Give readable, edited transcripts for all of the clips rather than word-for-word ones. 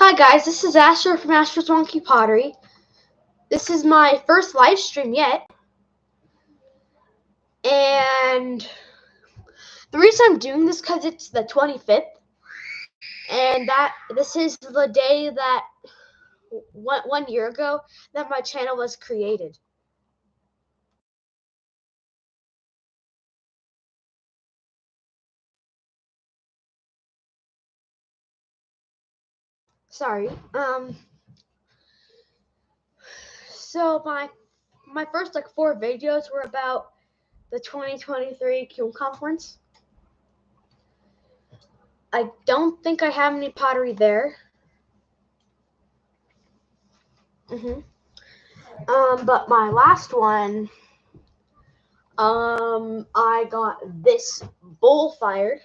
Hi guys, this is Asher from Asher's Wonky Pottery. This is my first live stream yet. And the reason I'm doing this because it's the 25th. And this is the day that one year ago that my channel was created. Sorry. So my first 4 videos were about the 2023 CUNE conference. I don't think I have any pottery there. But my last one, I got this bowl fired.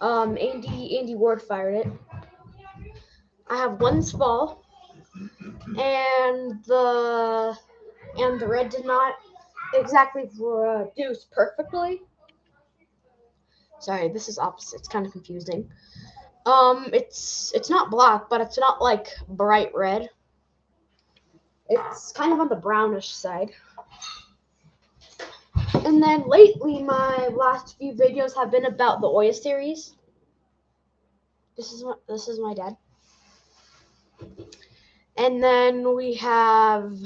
Andy Ward fired it. I have one small, and the red did not exactly produce perfectly. Sorry, this is opposite. It's kind of confusing. It's not black, but it's not like bright red. It's kind of on the brownish side. And then lately, my last few videos have been about the Oya series. This is my dad. And then we have.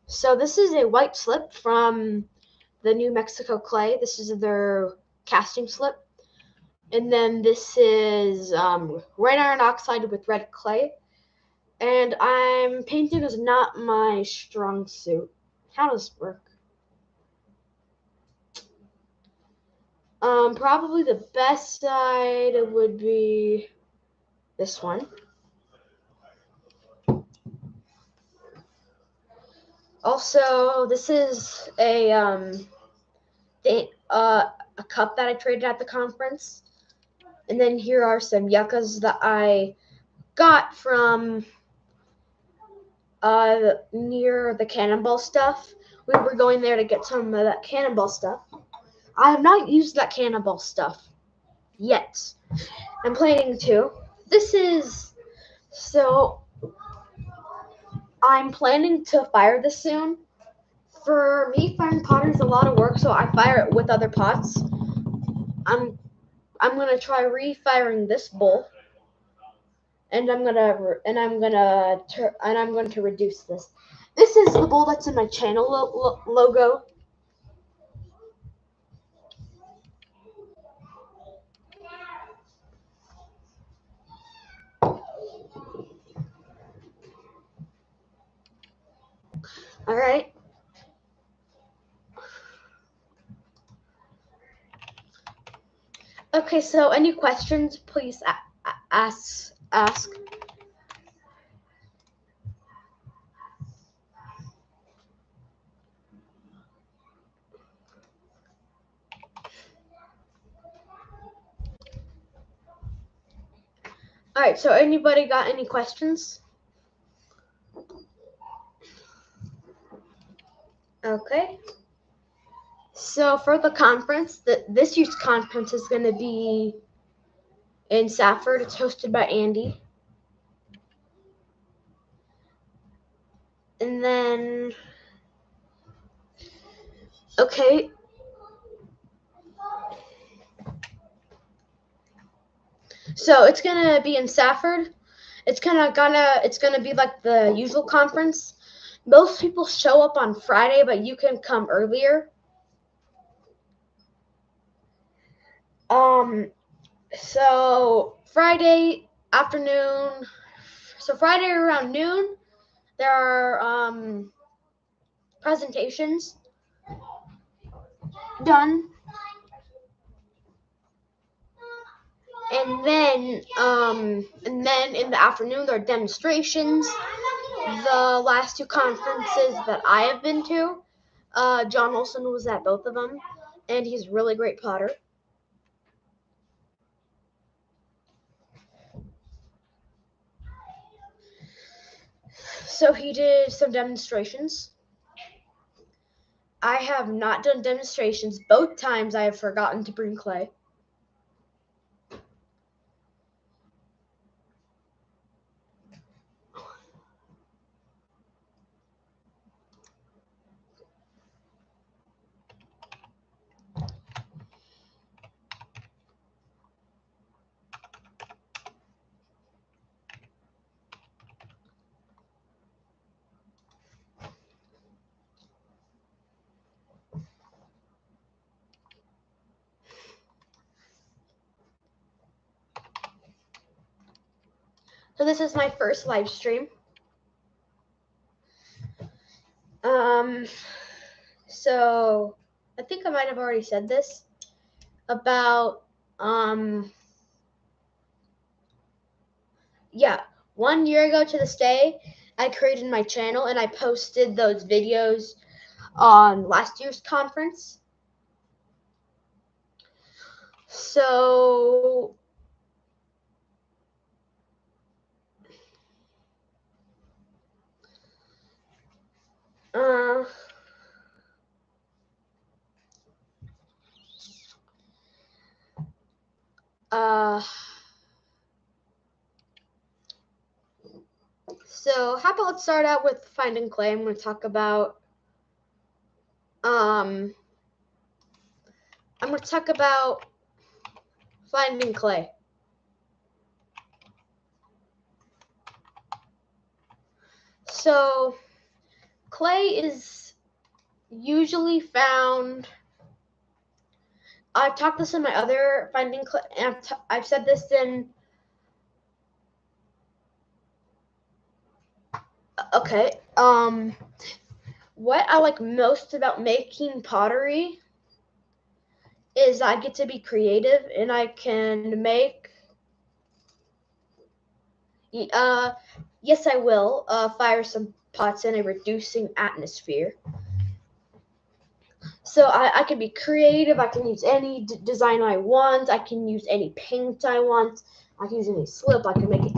So this is a white slip from the New Mexico clay. This is their casting slip. And then this is red iron oxide with red clay. And painting is not my strong suit. How does this work? Probably the best side would be this one. Also, this is a cup that I traded at the conference. And then here are some yuccas that I got from near the Cannonball stuff. We were going there to get some of that Cannonball stuff. I have not used that Cannonball stuff yet. I'm planning to. I'm planning to fire this soon. For me, firing pottery is a lot of work, so I fire it with other pots. I'm gonna try refiring this bowl, and I'm going to reduce this. This is the bowl that's in my channel logo. All right. Okay, so any questions, please ask. All right, so anybody got any questions? Okay. So for the conference, this year's conference is going to be in Safford. It's hosted by Andy. And then, okay. So it's going to be in Safford. It's gonna be like the usual conference. Most people show up on Friday, but you can come earlier. So Friday afternoon. So Friday around noon, there are presentations done, and then in the afternoon there are demonstrations. The last 2 conferences that I have been to, John Olson was at both of them, and he's a really great potter. So he did some demonstrations. I have not done demonstrations. Both times I have forgotten to bring clay. So this is my first live stream. So I think I might have already said this about, yeah, 1 year ago to this day, I created my channel and I posted those videos on last year's conference. So so how about let's start out with finding clay. I'm going to talk about finding clay. So clay is usually found. I've talked this in my other finding clay. I've said this in. Okay. What I like most about making pottery is I get to be creative and I can make. Yes, I will fire some pots in a reducing atmosphere. So I can be creative. I can use any design I want. I can use any paint I want. I can use any slip. I can make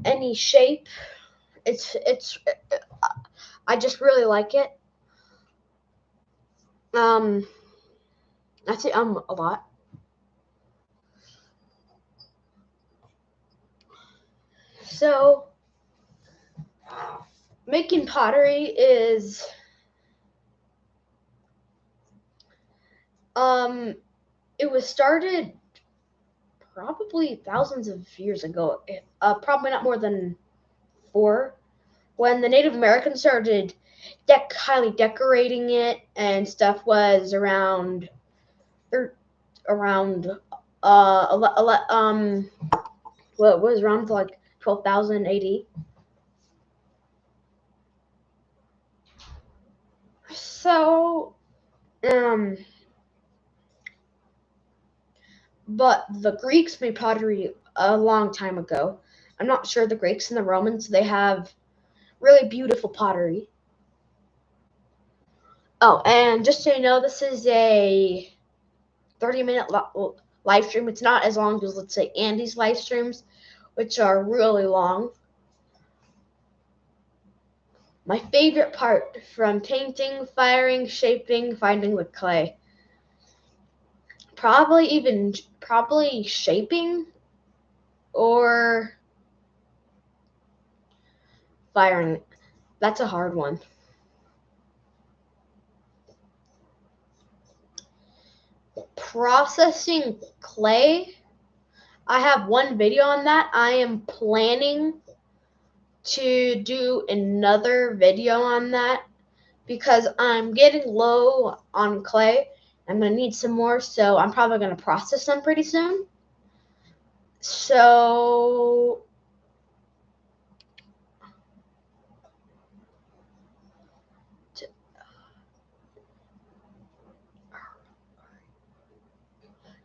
any shape. It's. I just really like it. I say a lot. So making pottery is it was started probably thousands of years ago. Probably not more than 4, when the Native Americans started highly decorating it and stuff was around what was around like 12,000 AD. So but the Greeks made pottery a long time ago. I'm not sure the Greeks and the Romans, they have really beautiful pottery. Oh, and just so you know, this is a 30-minute live stream. It's not as long as, let's say, Andy's live streams, which are really long. My favorite part from painting, firing, shaping, finding the clay. Probably shaping or firing. That's a hard one. Processing clay, I have one video on that. I am planning to do another video on that because I'm getting low on clay. I'm going to need some more, so I'm probably going to process them pretty soon. So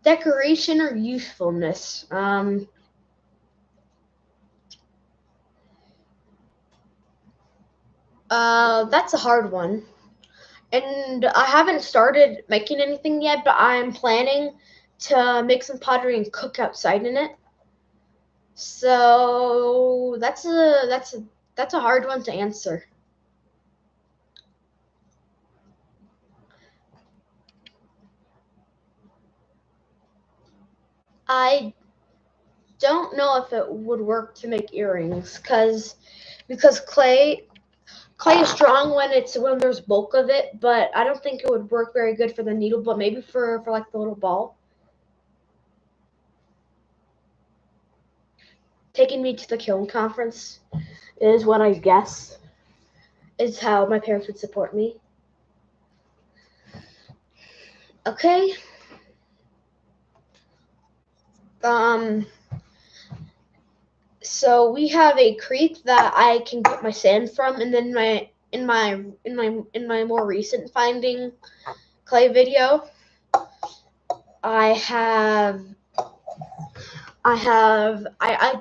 decoration or usefulness. That's a hard one. And I haven't started making anything yet, but I'm planning to make some pottery and cook outside in it. So that's a hard one to answer. I don't know if it would work to make earrings because clay is strong when there's bulk of it, but I don't think it would work very good for the needle, but maybe for like the little ball. Taking me to the kiln conference is what I guess is how my parents would support me. Okay. So we have a creek that I can get my sand from, and then in my more recent finding clay video, I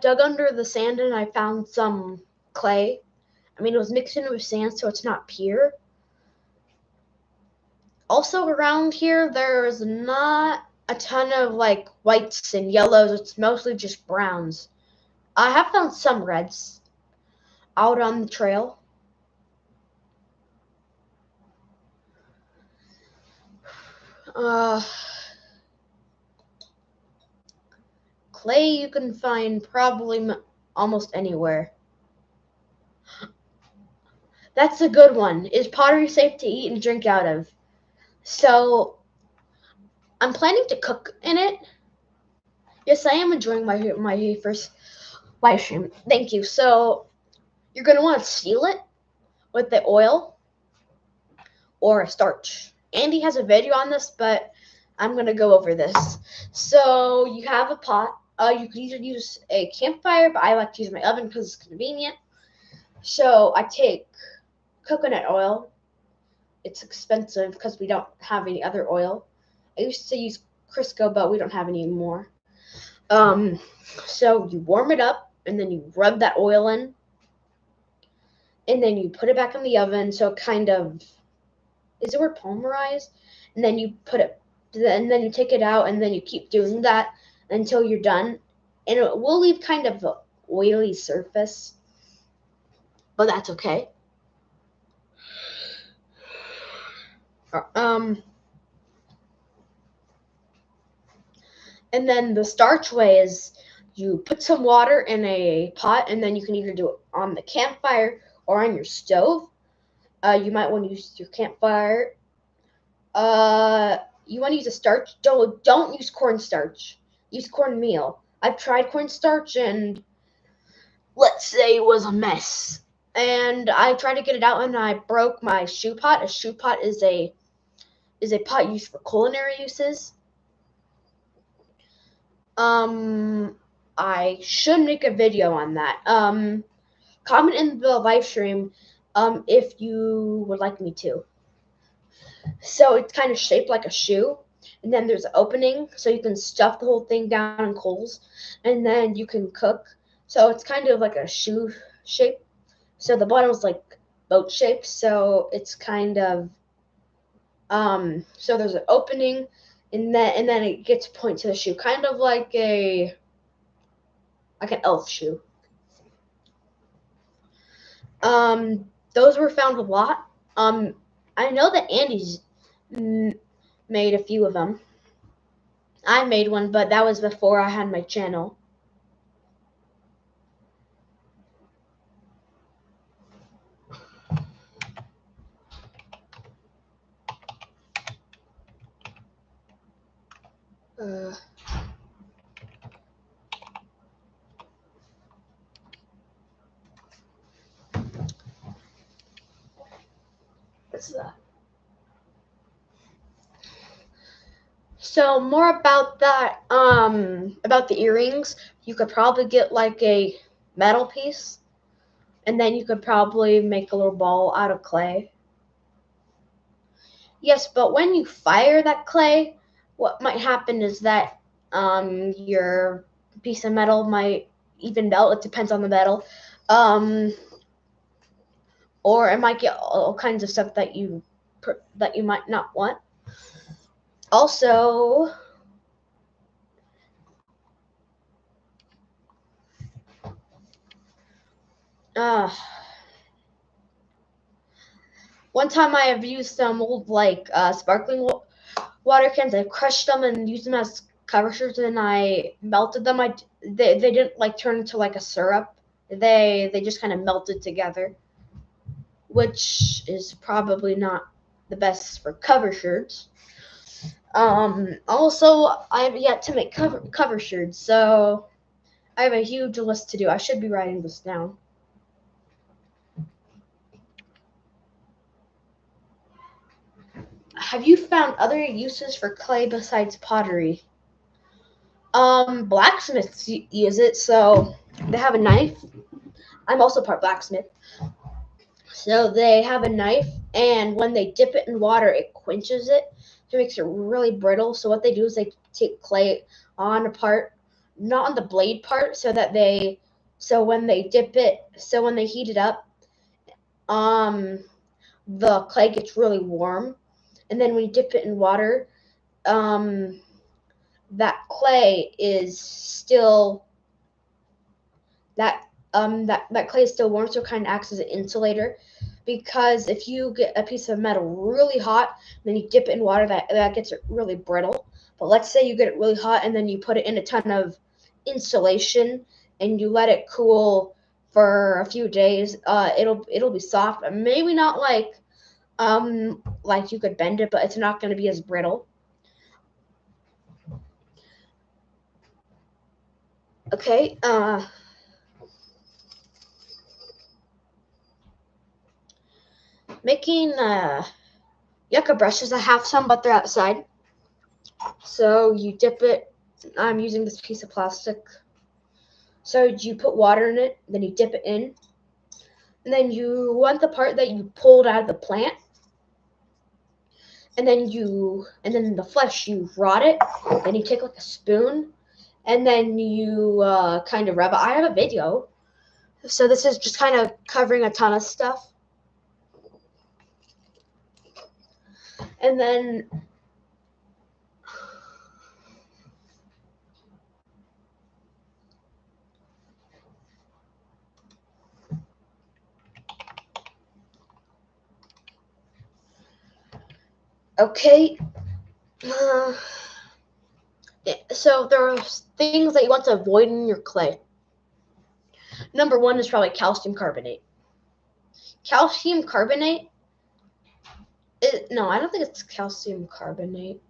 dug under the sand and I found some clay. I mean, it was mixed in with sand, so it's not pure. Also around here, there's not a ton of like whites and yellows. It's mostly just browns. I have found some reds out on the trail. Clay you can find probably almost anywhere. That's a good one. Is pottery safe to eat and drink out of? So, I'm planning to cook in it. Yes, I am enjoying my first live stream. Thank you. So, you're going to want to seal it with the oil or a starch. Andy has a video on this, but I'm going to go over this. So, you have a pot. You can either use a campfire, but I like to use my oven because it's convenient. So, I take coconut oil. It's expensive because we don't have any other oil. I used to use Crisco, but we don't have any anymore. So you warm it up, and then you rub that oil in, and then you put it back in the oven. So it kind of is the word polymerized, and then you put it, and then you take it out, and then you keep doing that until you're done, and it will leave kind of an oily surface, but that's okay. And then the starch way is you put some water in a pot, and then you can either do it on the campfire or on your stove. You might want to use your campfire. You want to use a starch. Don't use cornstarch. Use cornmeal. I've tried cornstarch, and let's say it was a mess. And I tried to get it out, and I broke my shoe pot. A shoe pot is a pot used for culinary uses. I should make a video on that. Comment in the live stream, if you would like me to. So it's kind of shaped like a shoe, and then there's an opening, so you can stuff the whole thing down in coals, and then you can cook. So it's kind of like a shoe shape. So the bottom is like boat shaped, so it's kind of, so there's an opening, and then it gets point to the shoe, kind of like an elf shoe. Those were found a lot. I know that Andy's made a few of them. I made one, but that was before I had my channel. What's that? So more about that, about the earrings, you could probably get like a metal piece, and then you could probably make a little ball out of clay. Yes, but when you fire that clay, what might happen is that your piece of metal might even melt. It depends on the metal. Or it might get all kinds of stuff that you might not want. Also, one time I have used some old sparkling water cans. I crushed them and used them as cover shirts, and I melted them. They didn't like turn into like a syrup. They just kind of melted together, which is probably not the best for cover shirts. Also, I have yet to make cover shirts, so I have a huge list to do. I should be writing this down. Have you found other uses for clay besides pottery? Blacksmiths use it, so they have a knife. I'm also part blacksmith. So they have a knife, and when they dip it in water, it quenches it. So it makes it really brittle. So what they do is they take clay on a part, not on the blade part, so when they dip it, so when they heat it up, the clay gets really warm, and then when you dip it in water, that clay is still that clay is still warm, so it kind of acts as an insulator. Because if you get a piece of metal really hot, then you dip it in water, that gets it really brittle. But let's say you get it really hot, and then you put it in a ton of insulation, and you let it cool for a few days. It'll be soft, maybe not like you could bend it, but it's not going to be as brittle. Okay. Making yucca brushes. I have some, but they're outside. So you dip it. I'm using this piece of plastic. So you put water in it, then you dip it in, and then you want the part that you pulled out of the plant, and then the flesh you rot it. Then you take like a spoon, and then you kind of rub it. I have a video, so this is just kind of covering a ton of stuff, and then. Okay. So there are things that you want to avoid in your clay. Number one is probably calcium carbonate. Calcium carbonate? No, I don't think it's calcium carbonate.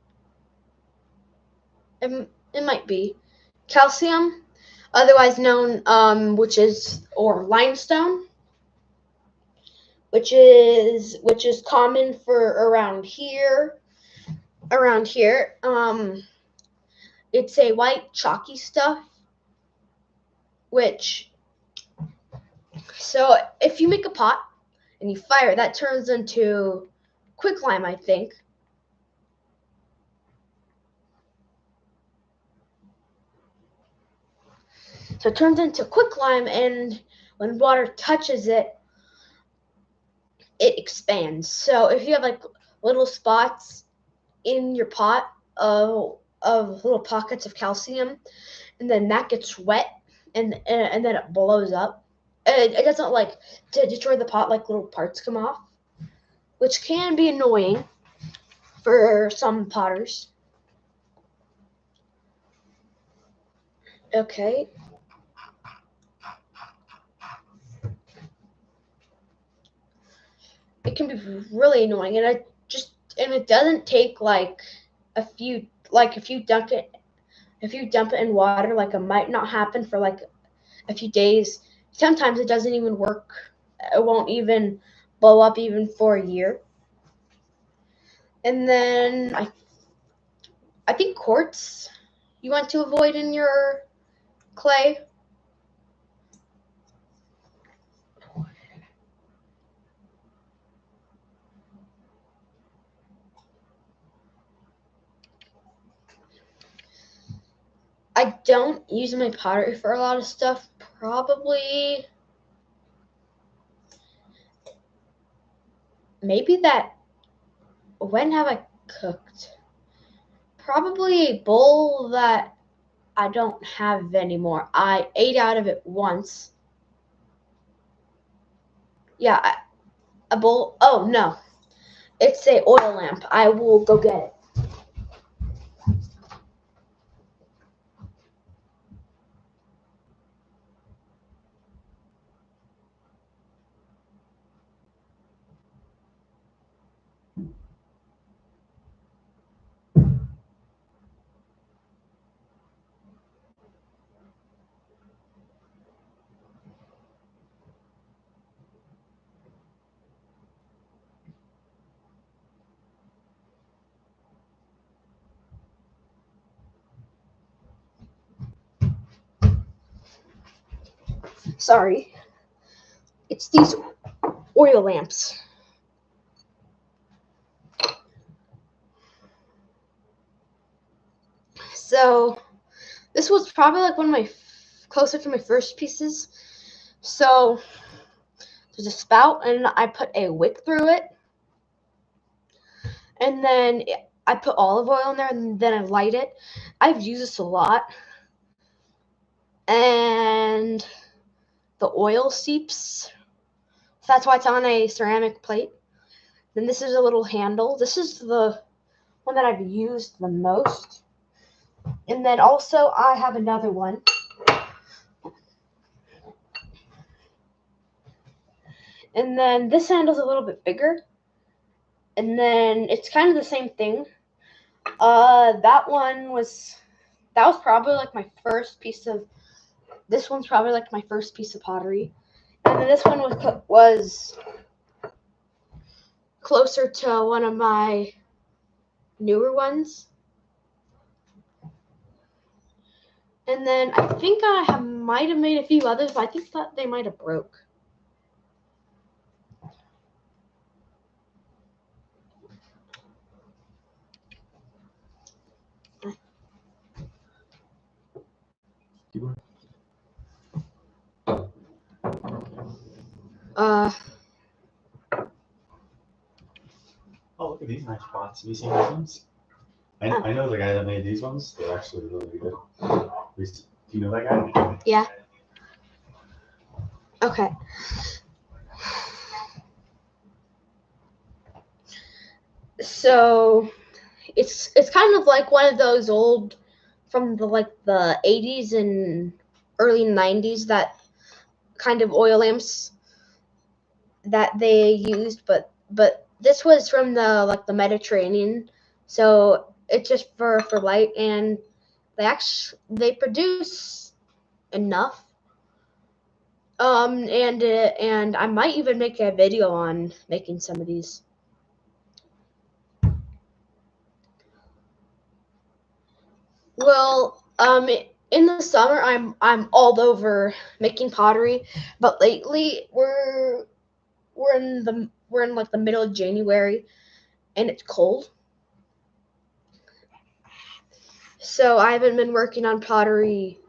It might be. Calcium, otherwise known, or limestone, which is common for around here. Around here, it's a white chalky stuff, so if you make a pot and you fire it, that turns into quicklime, I think. So it turns into quicklime, and when water touches it, it expands. So if you have like little spots in your pot of little pockets of calcium, and then that gets wet, and then it blows up. It doesn't like to destroy the pot, like little parts come off, which can be annoying for some potters. Okay. It can be really annoying, and it doesn't take if you dump it in water, like it might not happen for like a few days. Sometimes it doesn't even work. It won't even blow up even for a year. And then I think quartz you want to avoid in your clay. I don't use my pottery for a lot of stuff. Probably maybe that. When have I cooked? Probably a bowl that I don't have anymore. I ate out of it once. Yeah, a bowl. Oh no, it's a oil lamp. I will go get it. Sorry. It's these oil lamps. So this was probably like one of my closer to my first pieces. So there's a spout, and I put a wick through it, and then I put olive oil in there, and then I light it. I've used this a lot, and the oil seeps. So that's why it's on a ceramic plate. Then this is a little handle. This is the one that I've used the most. And then also I have another one. And then this handle's a little bit bigger. And then it's kind of the same thing. That was probably like my first piece of. This one's probably like my first piece of pottery. And then this one was closer to one of my newer ones. And then I think I might have made a few others, but I think that they might have broke. Oh, look at these nice pots. Have you seen these ones? I know the guy that made these ones. They're actually really good. Do you know that guy? Yeah. Okay. So it's kind of like one of those old from the 80s and early 90s, that kind of oil lamps that they used, but this was from the Mediterranean, so it's just for light, and they produce enough. And I might even make a video on making some of these. Well, in the summer I'm all over making pottery, but lately we're in like the middle of January, and it's cold. So I haven't been working on pottery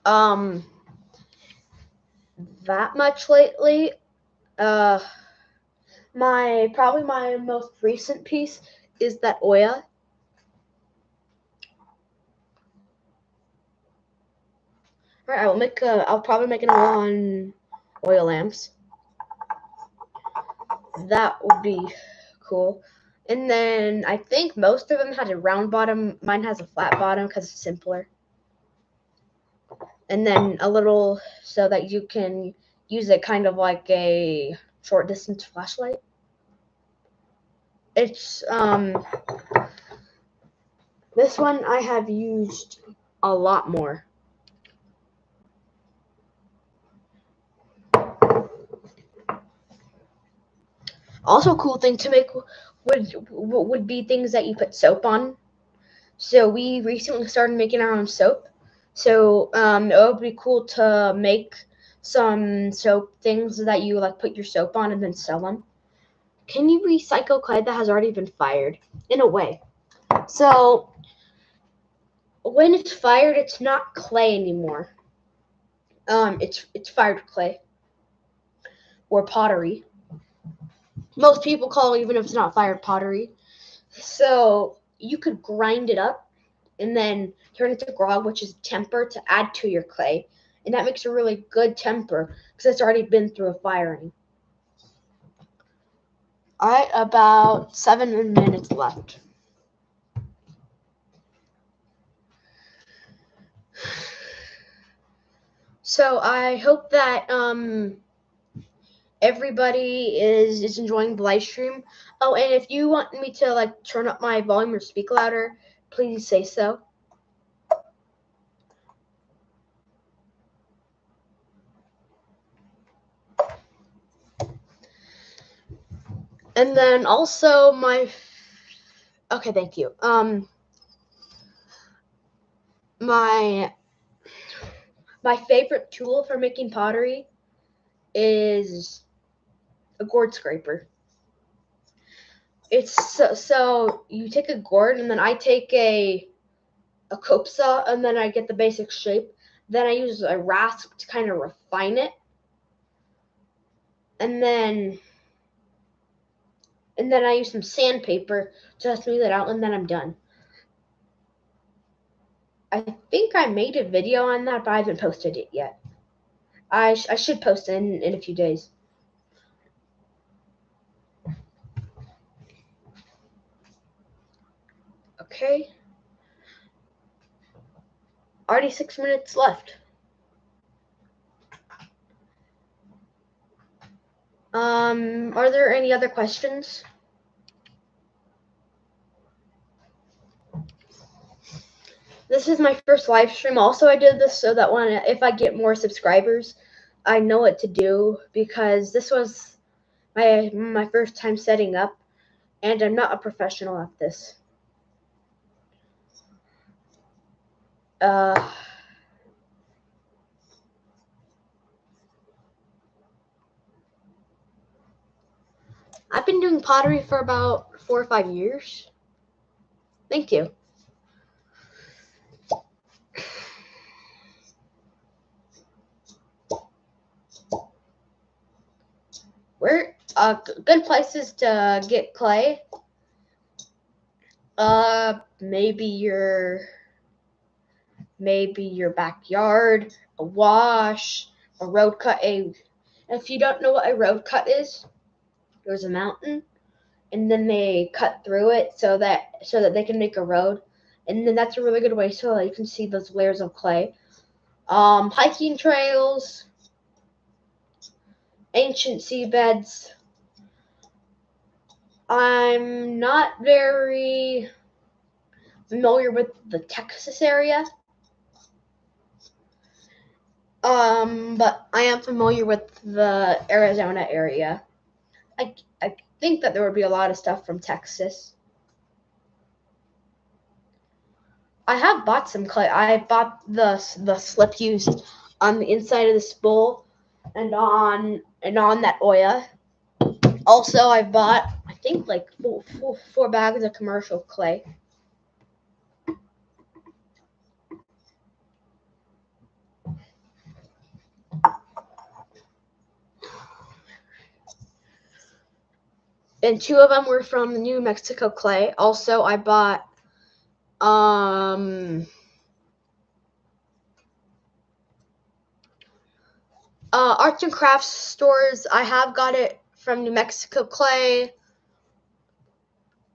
that much lately. Probably my most recent piece is that Oya. All right, I'll probably make an oil on oil lamps. That would be cool. And then I think most of them had a round bottom. Mine has a flat bottom because it's simpler. And then a little so that you can use it kind of like a short distance flashlight. It's this one I have used a lot more. Also, a cool thing to make would be things that you put soap on. So we recently started making our own soap. So it would be cool to make some soap things that you like put your soap on and then sell them. Can you recycle clay that has already been fired? In a way. So when it's fired, it's not clay anymore. It's fired clay or pottery. Most people call it, even if it's not fired, pottery. So you could grind it up and then turn it to grog, which is temper, to add to your clay. And that makes a really good temper because it's already been through a firing. All right, about 7 minutes left. So I hope that everybody is enjoying the live stream. Oh, and if you want me to turn up my volume or speak louder, please say so. And then also okay, thank you. My My favorite tool for making pottery is a gourd scraper. It's so you take a gourd, and then I take a cope saw, and then I get the basic shape. Then I use a rasp to kind of refine it, and then I use some sandpaper to smooth it out, and then I'm done. I think I made a video on that, but I haven't posted it yet. I should post it in a few days. Okay. Already 6 minutes left. Are there any other questions? This is my first live stream. Also, I did this so that if I get more subscribers, I know what to do, because this was my first time setting up, and I'm not a professional at this. I've been doing pottery for about 4 or 5 years. Thank you. Where good places to get clay? Maybe your backyard, a wash, a road cut. If you don't know what a road cut is, there's a mountain, and then they cut through it so that they can make a road, and then that's a really good way so that you can see those layers of clay. Hiking trails, ancient seabeds. I'm not very familiar with the Texas area, but I am familiar with the Arizona area. I think that there would be a lot of stuff from Texas. I have bought some clay. I bought the slip used on the inside of this bowl and on that Oya. Also, I bought, I think, like four bags of commercial clay. And 2 of them were from New Mexico clay. Also, I bought arts and crafts stores. I have got it from New Mexico clay. I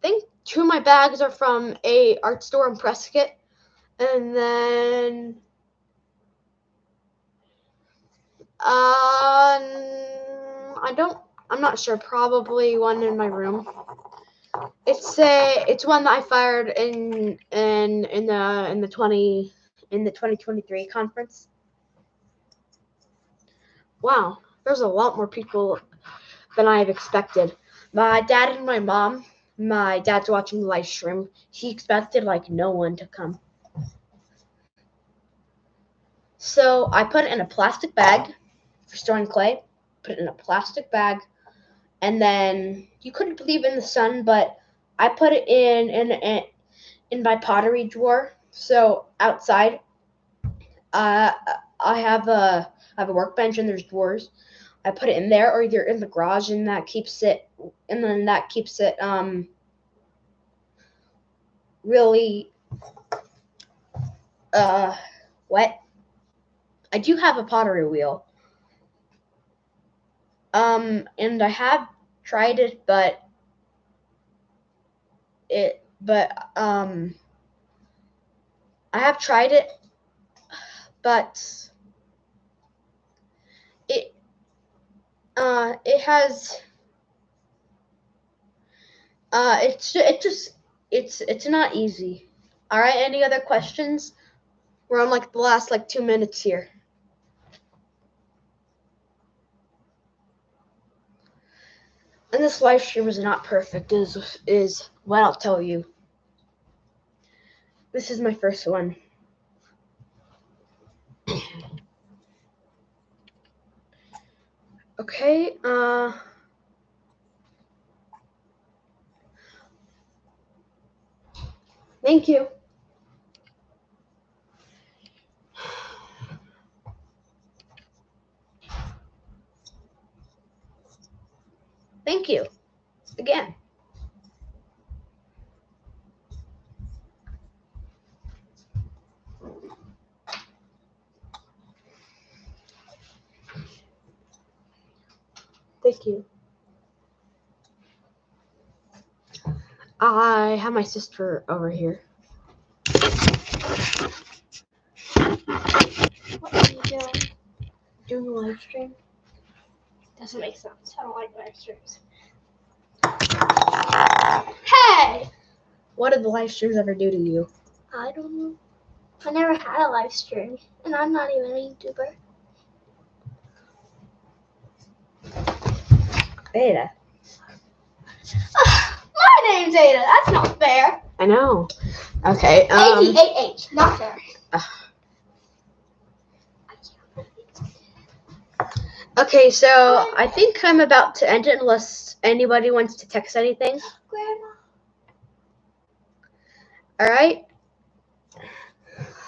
think 2 of my bags are from a art store in Prescott, and then I'm not sure. Probably one in my room. It's one that I fired in the 2023 conference. Wow, there's a lot more people than I have expected. My dad and my mom. My dad's watching the live stream. He expected like no one to come. So I put it in a plastic bag for storing clay. Put it in a plastic bag, and then you couldn't leave it in the sun, but I put it in my pottery drawer. So outside, I have a workbench and there's drawers. I put it in there, or either in the garage, and that keeps it really wet. I do have a pottery wheel. And I have tried it, but I have tried it, but it has it's not easy. All right, any other questions? We're on like the last 2 minutes here. And this live stream is not perfect, is what I'll tell you. This is my first one. Okay. Thank you. Thank you. Again. Thank you. I have my sister over here. What are you doing? Doing a live stream. Doesn't make sense. I don't like live streams. Hey! What did the live streams ever do to you? I don't know. I never had a live stream, and I'm not even a YouTuber. Ada. My name's Ada. That's not fair. I know. Okay. ADAH. Not fair. Okay, so I think I'm about to end it unless anybody wants to text anything. Grandma. All right.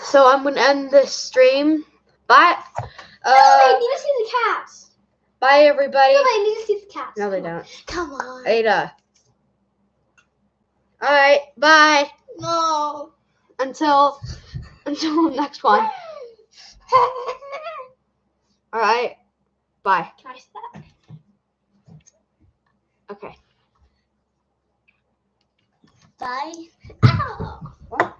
So I'm gonna end this stream. Bye. No, they need to see the cats. Bye, everybody. No, they need to see the cats. No, they Come on. don't. Come on. Ada. All right. Bye. No. Until the next one. All right. Bye. Can I see that? Okay. Bye. Ow.